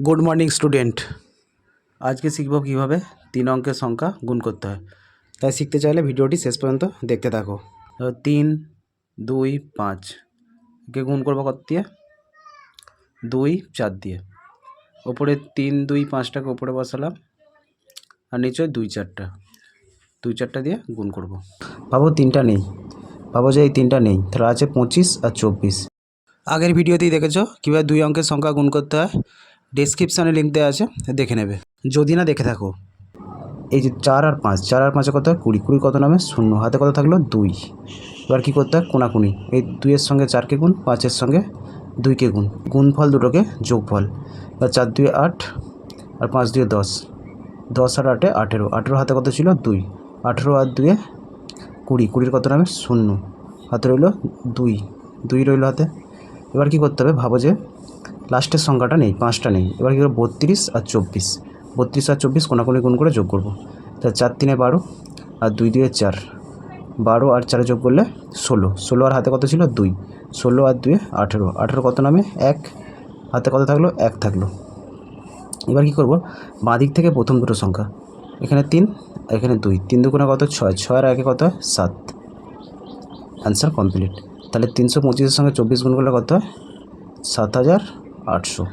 Good morning student. আজকে শিখব কীভাবে 3 অঙ্কের সংখ্যা গুণ করতে হয়। তাই শিখতে চাইলে ভিডিওটি শেষ পর্যন্ত দেখতে থাকো। 3, 2, 5 একে গুণ করবো কত দিয়ে? 2, 4 দিয়ে। ওপরে 3, 2, 5টাকে ওপরে বসালাম আর নিচে 2, 4টা দিয়ে গুণ করব। ভাবো 3টা নেই, ভাবো যে এই 3টা নেই, তাহলে আছে 25 আর 24। আগের ভিডিওতেই দেখেছো কীভাবে 2 অঙ্কের সংখ্যা গুণ করতে হয়। ডেসক্রিপশানে লিঙ্ক দেওয়া আছে, দেখে নেবে যদি না দেখে থাকো। এই যে 4 আর 5, 4 আর 5 কত হয়? 20, 20 কত নামে 0, হাতে কত থাকলো? 2। এবার কী করতে হয়? কোনাকুনি, এই 2-এর সঙ্গে 4কে গুণ, 5-এর সঙ্গে 2কে গুণ, গুণফল দুটোকে যোগফল। এবার 4 2 8 আর 5 2 10, 10 আর 8 18, 18 হাতে কত ছিল? 2, 18 আর 2 20, 20 কত নামে 0, হাতে রইল 2, 2 রইল হাতে। এবার কী করতে হবে? ভাবো যে লাস্টের সংখ্যাটা নেই, 5টা নেই। এবার কী করবো? 32 আর 24, 32 আর 24 কোনাকুনি গুণ করে যোগ করবো। তা 4 3 12 আর 2 2 4, 12 আর 4 যোগ করলে 16, 16 আর হাতে কত ছিল? 2, 16 আর 2 18, 18 কত নামে 1, হাতে কত থাকলো? 1 থাকলো। এবার কী করবো? বাঁ দিক থেকে প্রথম দুটো সংখ্যা, এখানে 3, এখানে 2, 3 দুগুণে কত? 6, 6 আর 1 কত হয়? 7। Answer complete. তাহলে 325-এর সঙ্গে 24 গুণ করলে কত হয়? 7800।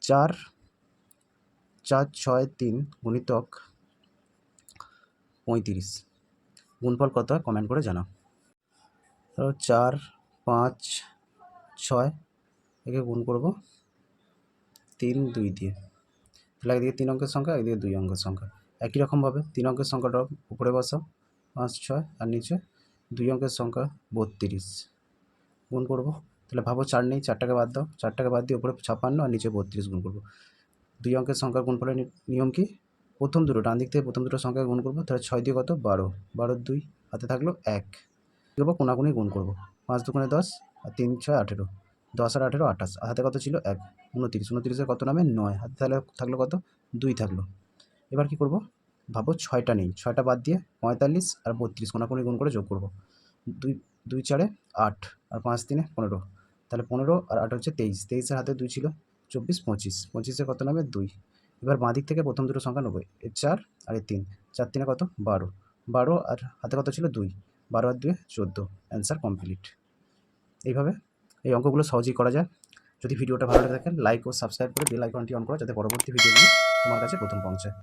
4 4 6 3 গুণিতক 35, গুণফল কত হয় কমেন্ট করে জানাও। ধরো 4 5 6 একে গুণ করব 3 2 দিয়ে, তাহলে একদিকে 3 অঙ্কের সংখ্যা, একদিকে 2 অঙ্কের সংখ্যা। একই রকমভাবে 3 অঙ্কের সংখ্যাটা উপরে বসাও 5 6, আর নিচে 2 অঙ্কের সংখ্যা 32 গুণ করব। তাহলে ভাবো 4 নেই, 4টাকে বাদ দাও, 4টাকে বাদ দিয়ে উপরে 56 আর নিচে 32 গুণ করব। 2 অঙ্কের সংখ্যার গুণফলের নিয়ম কি? প্রথম দুটো, ডান দিক থেকে প্রথম দুটো সংখ্যা গুণ করবো। তাহলে 6 দিয়ে কত? 12, 12 2, হাতে থাকলো 1। কী করবো? কোনাকুনি গুণ করবো। 5 দুগুণে 10 আর 3 6 18, 10 আর 18 28, হাতে কত ছিল? 1, 29, 29-এর কত নামে 9, হাতে তাহলে থাকলো কত? 2 থাকলো। এবার কী করবো? ভাবো 6টা নেই, 6টা বাদ দিয়ে 45 আর 32 কোনাকুনি গুণ করে যোগ করবো। 2 2 4 8 আর 5 3 15, তাহলে 15 আর 8 হচ্ছে 23, 23-এর হাতে 2 ছিল, 24 25, 25-এর কত নামে 2। এবার বাঁ দিক থেকে প্রথম দুটো সংখ্যা নেবো, এর 4 আর এর 3, 4 3 কত? 12, 12 আর হাতে কত ছিল? 2, 12 আর 2 14। Answer complete. এইভাবে এই অঙ্কগুলো সহজেই করা যায়। যদি ভিডিওটা ভালো লাগে থাকে লাইক ও সাবস্ক্রাইব করে বেল আইকনটি অন করো, যাতে পরবর্তী ভিডিওগুলি তোমার কাছে প্রথম পৌঁছায়।